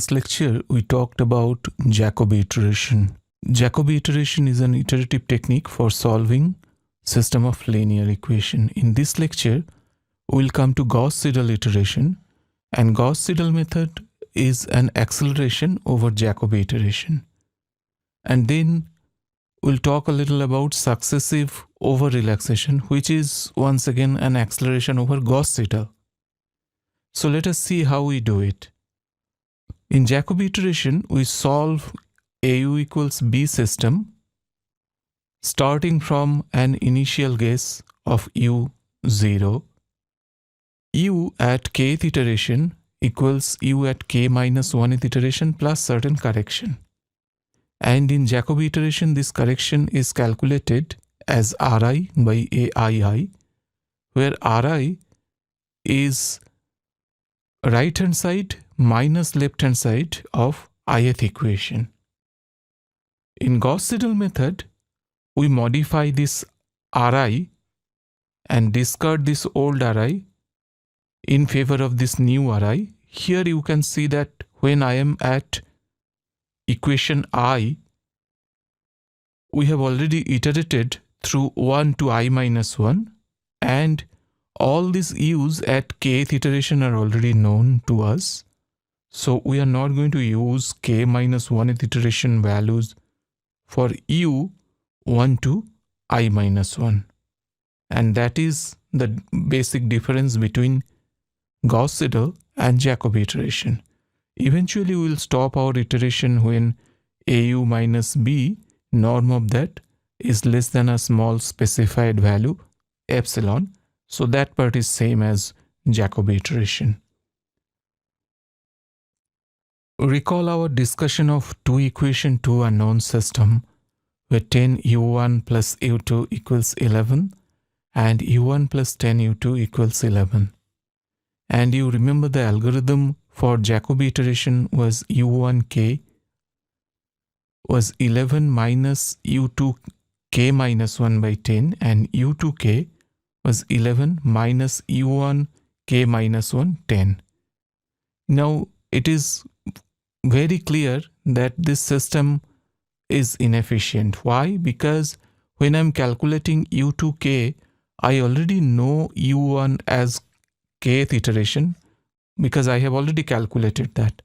last lecture, we talked about Jacobi iteration. Jacobi iteration is an iterative technique for solving system of linear equation. In this lecture, we will come to Gauss-Seidel iteration, and Gauss-Seidel method is an acceleration over Jacobi iteration. And then we'll talk a little about successive over relaxation, which is once again an acceleration over Gauss-Seidel. So let us see how we do it. In Jacobi iteration, we solve AU equals B system starting from an initial guess of U0. U at kth iteration equals U at k minus 1th iteration plus certain correction. And in Jacobi iteration, this correction is calculated as Ri by AII, where Ri is right hand side minus left hand side of ith equation. In Gauss-Seidel method, we modify this Ri and discard this old Ri in favor of this new Ri. Here you can see that when I am at equation I, we have already iterated through 1 to I minus 1, and all these u's at kth iteration are already known to us. So we are not going to use k minus 1th iteration values for u 1 to I minus 1. And that is the basic difference between Gauss-Seidel and Jacobi iteration. Eventually we will stop our iteration when AU minus B, norm of that, is less than a small specified value epsilon. So that part is same as Jacobi iteration. Recall our discussion of two equation to a known system where 10 u1 plus u2 equals 11 and u1 plus 10 u2 equals 11. And you remember the algorithm for Jacobi iteration was u1k was 11 minus u2k minus 1 by 10, and u2k was 11 minus u1k minus 1, 10. Now it is very clear that this system is inefficient. Why? Because when I'm calculating u2k, I already know u1 as kth iteration because I have already calculated that.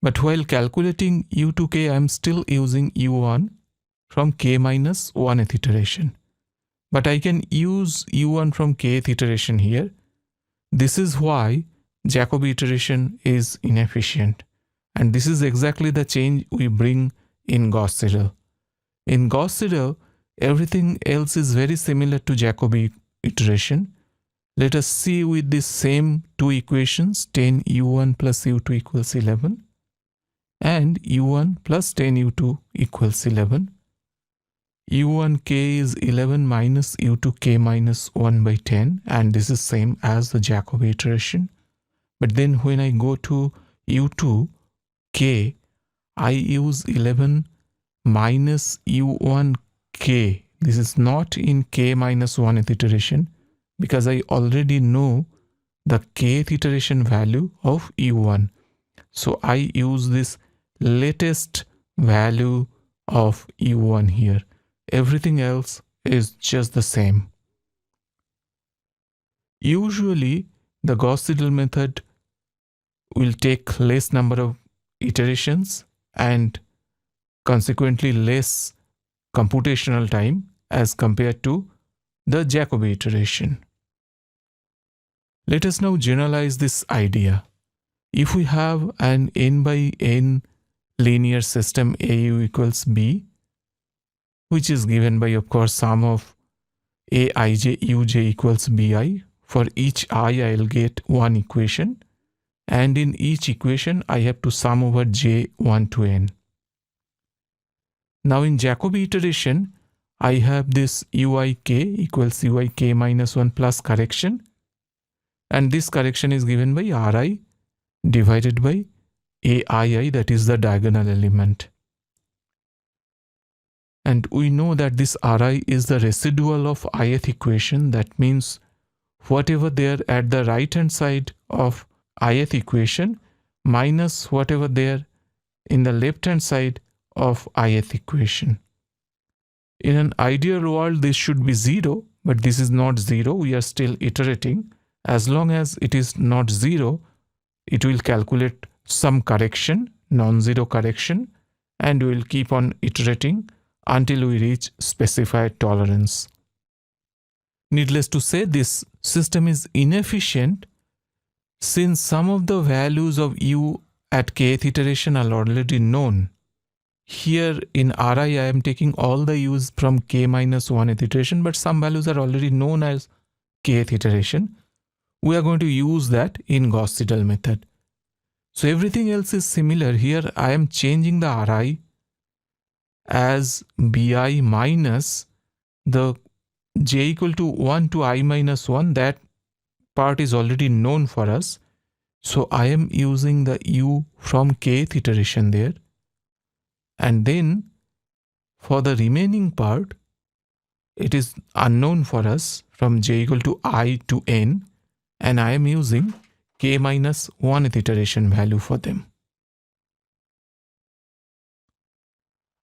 But while calculating u2k, I'm still using u1 from k minus 1th iteration. But I can use u1 from kth iteration here. This is why Jacobi iteration is inefficient. And this is exactly the change we bring in Gauss-Seidel. In Gauss-Seidel, everything else is very similar to Jacobi iteration. Let us see with these same two equations, 10 u1 plus u2 equals 11 and u1 plus 10 u2 equals 11. u1k is 11 minus u2k minus 1 by 10, and this is same as the Jacobi iteration. But then when I go to u2k, I use 11 minus u1k. This is not in k minus 1th iteration because I already know the kth iteration value of u1. So I use this latest value of u1 here. Everything else is just the same. Usually the Gauss-Seidel method will take less number of iterations and consequently less computational time as compared to the Jacobi iteration. Let us now generalize this idea. If we have an n by n linear system AU equals B, which is given by, of course, sum of Aij uj equals Bi. For each I will get one equation, and in each equation I have to sum over j 1 to n. Now in Jacobi iteration, I have this uik equals uik minus 1 plus correction, and this correction is given by Ri divided by Aii, that is the diagonal element. And we know that this Ri is the residual of ith equation. That means whatever there at the right hand side of ith equation, minus whatever there in the left hand side of ith equation. In an ideal world, this should be 0, but this is not 0. We are still iterating. As long as it is not 0, it will calculate some correction, non-zero correction, and we will keep on iterating until we reach specified tolerance. Needless to say, this system is inefficient since some of the values of u at kth iteration are already known. Here in Ri, I am taking all the u's from k minus 1th iteration, but some values are already known as kth iteration. We are going to use that in Gauss-Seidel method. So everything else is similar. Here I am changing the Ri as bi minus the j equal to 1 to I minus 1. That part is already known for us. So I am using the u from kth iteration there. And then for the remaining part, it is unknown for us from j equal to I to n, and I am using k minus 1th iteration value for them.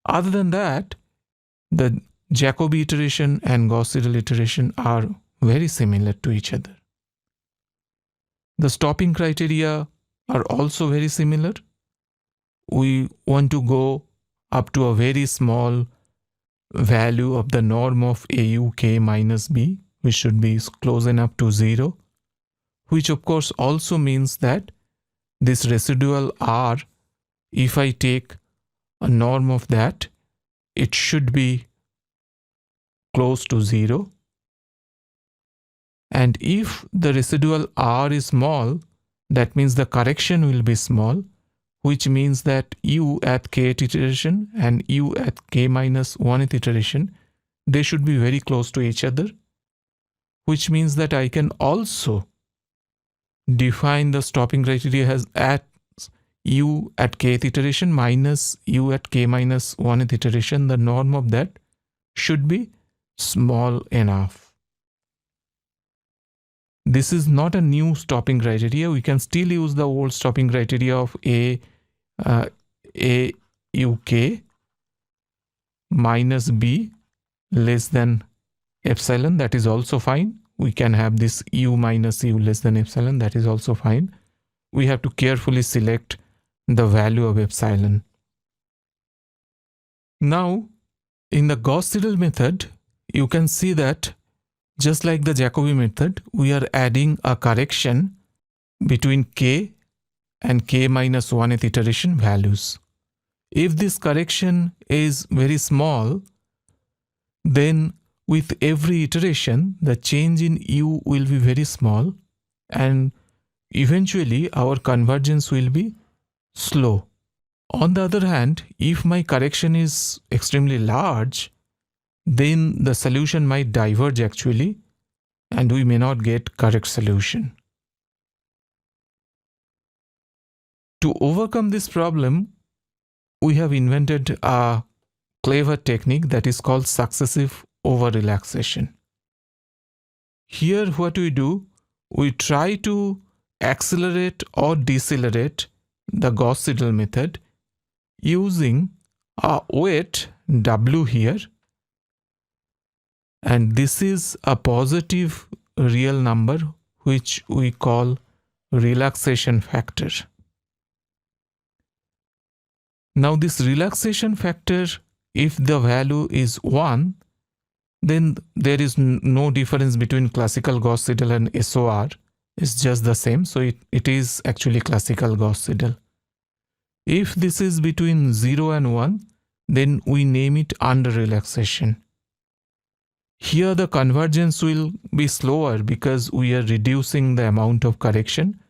Other than that, the Jacobi iteration and Gauss-Seidel iteration are very similar to each other. The stopping criteria are also very similar. We want to go up to a very small value of the norm of AU k minus b, which should be close enough to 0, which of course also means that this residual R, if I take a norm of that, it should be close to 0. And if the residual R is small, that means the correction will be small, which means that u at kth iteration and u at k minus 1th iteration, they should be very close to each other, which means that I can also define the stopping criteria as at u at kth iteration minus u at k minus 1th iteration. The norm of that should be small enough. This is not a new stopping criteria. We can still use the old stopping criteria of AUK minus B less than epsilon. That is also fine. We can have this U minus U less than epsilon. That is also fine. We have to carefully select the value of epsilon. Now, in the Gauss-Seidel method, you can see that just like the Jacobi method, we are adding a correction between k and k minus 1th iteration values. If this correction is very small, then with every iteration, the change in u will be very small, and eventually our convergence will be slow. On the other hand, if my correction is extremely large, then the solution might diverge actually, and we may not get correct solution. To overcome this problem, we have invented a clever technique that is called successive over-relaxation. Here what we do, we try to accelerate or decelerate the Gauss-Seidel method using a weight W here, and this is a positive real number which we call relaxation factor. Now this relaxation factor, if the value is 1, then there is no difference between classical Gauss-Seidel and SOR. It's just the same, so it is actually classical Gauss-Seidel. If this is between 0 and 1, then we name it under relaxation. Here the convergence will be slower because we are reducing the amount of correction,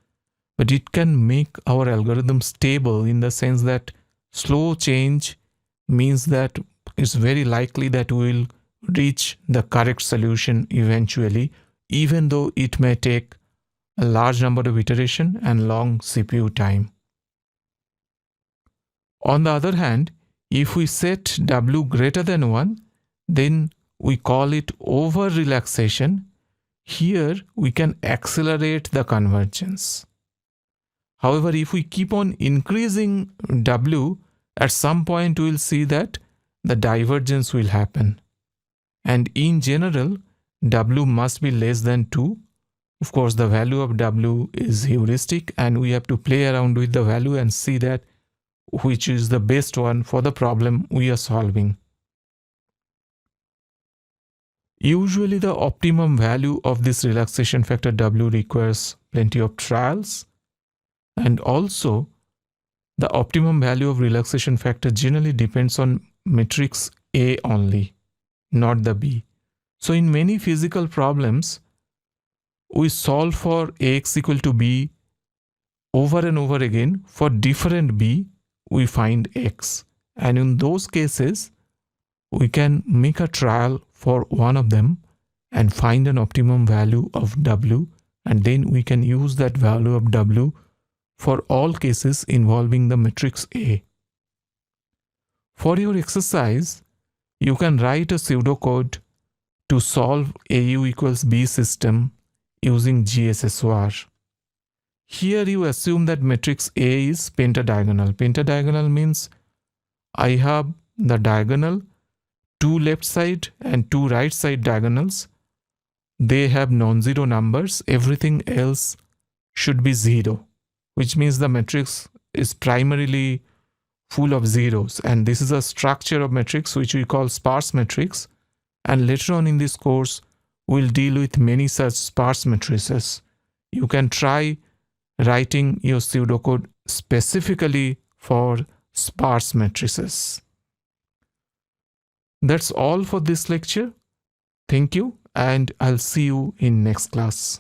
but it can make our algorithm stable in the sense that slow change means that it's very likely that we will reach the correct solution eventually, even though it may take a large number of iterations and long CPU time. On the other hand, if we set W greater than 1, then we call it over relaxation. Here we can accelerate the convergence. However, if we keep on increasing W, at some point we will see that the divergence will happen. And in general, W must be less than 2. Of course, the value of W is heuristic and we have to play around with the value and see that which is the best one for the problem we are solving. Usually the optimum value of this relaxation factor W requires plenty of trials, and also the optimum value of relaxation factor generally depends on matrix A only, not the B. So in many physical problems, we solve for Ax equal to B over and over again. For different B, we find X. And in those cases, we can make a trial for one of them and find an optimum value of W, and then we can use that value of W for all cases involving the matrix A. For your exercise, you can write a pseudocode to solve AU equals B system using GSSOR. Here you assume that matrix A is pentadiagonal. Pentadiagonal means I have the diagonal, 2 left side and 2 right side diagonals. They have non-zero numbers. Everything else should be 0, which means the matrix is primarily full of zeros. And this is a structure of matrix which we call sparse matrix. And later on in this course, we'll deal with many such sparse matrices. You can try writing your pseudocode specifically for sparse matrices. That's all for this lecture. Thank you, and I'll see you in next class.